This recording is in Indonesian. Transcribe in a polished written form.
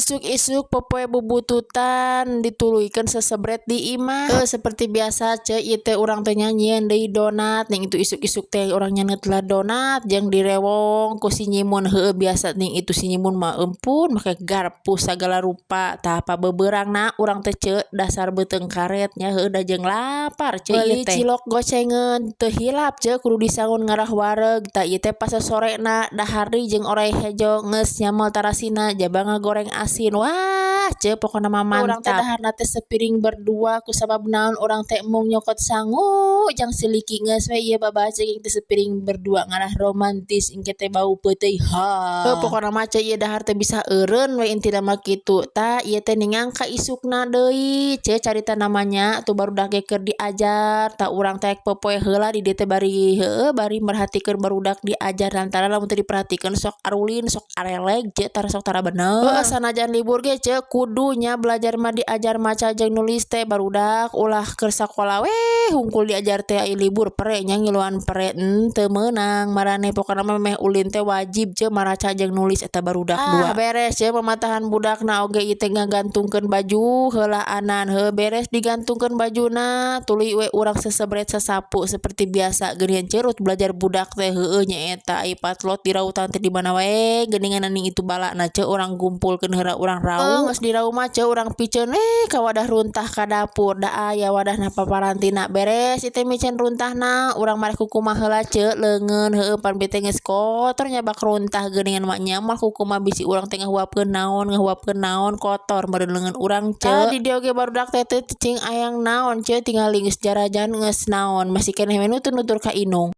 Isuk-isuk popoe bubututan dituluikeun sesebret di imah. Seperti biasa ce ieu teh urang teh nyanyian deui donat ning itu isuk-isuk teh urang nyaneut lah donat jeung direwong ku si nyimun. Heueuh biasa ning itu si nyimun mah ampun make garpu sagala rupa tah pabebeurangna urang teh ce dasar beuteung karet nya heueuh da jeung lapar ce ieu teh. Cilok gocengeun teu hilap ce kudu disangun ngarah wareg tah ieu teh pas sorena dahar deui jeung orek hejo geus nyamel tarasina jaba ngagoreng asin. Wah ce pokona mah mantap. Urang teh daharna teh sepiring berdua kusabab naon urang teh mung nyokot sangu jang siliki geus we ieu babah ceuking teh sepiring berdua ngarah romantis engke teh bau peuteuy pokona mah ce ieu dahar teh bisa eureun we intina mah kitu. Tah ieu teh ningang ka isukna deui ce carita namanya tuh barudak ge keur diajar tah urang teh popoe heula di dieu teh bari bari merhatikeun barudak diajar lantaran lamun teu diperhatikeun sok arulin sok areleg ce tara sok tara bener. Sanajan libur ge ce kudunya belajar mah diajar maca jeung nulis teh barudak ulah keur sakola we hungkul diajar teh ai libur pere nya ngiluan pere teu meunang marane pokona mah meh ulin teh wajib ce maraca jeung nulis eta barudak dua. Beres ce pamatahan budakna oge ieu teh ngagantungkeun baju heulaanan heuh beres digantungkeun bajuna tuluy we urang sesebret sasapu seperti biasa geunian ceurut belajar budak teh heueuh nyaeta ai patlot dirautan teh di mana wae geuningan ning itu balana ce urang gumpulkeun heula urang rau. Geus dirau mah ce urang piceun ka wadah runtah ka dapur da aya wadahna paparantina beres ieu teh micen runtahna urang mareh kukumaha heula ce leungeun heueuh pan bete geus kotor nya bak runtah geuningan mak nya moal kukumaha bisi urang teh ngahuapkeun naon kotor meureun leungeun urang ce. Di dieu ge barudak teh teu cing ayang naon ce tingali geus jarajan geus naon masih keneh we nutur-nutur ka indung.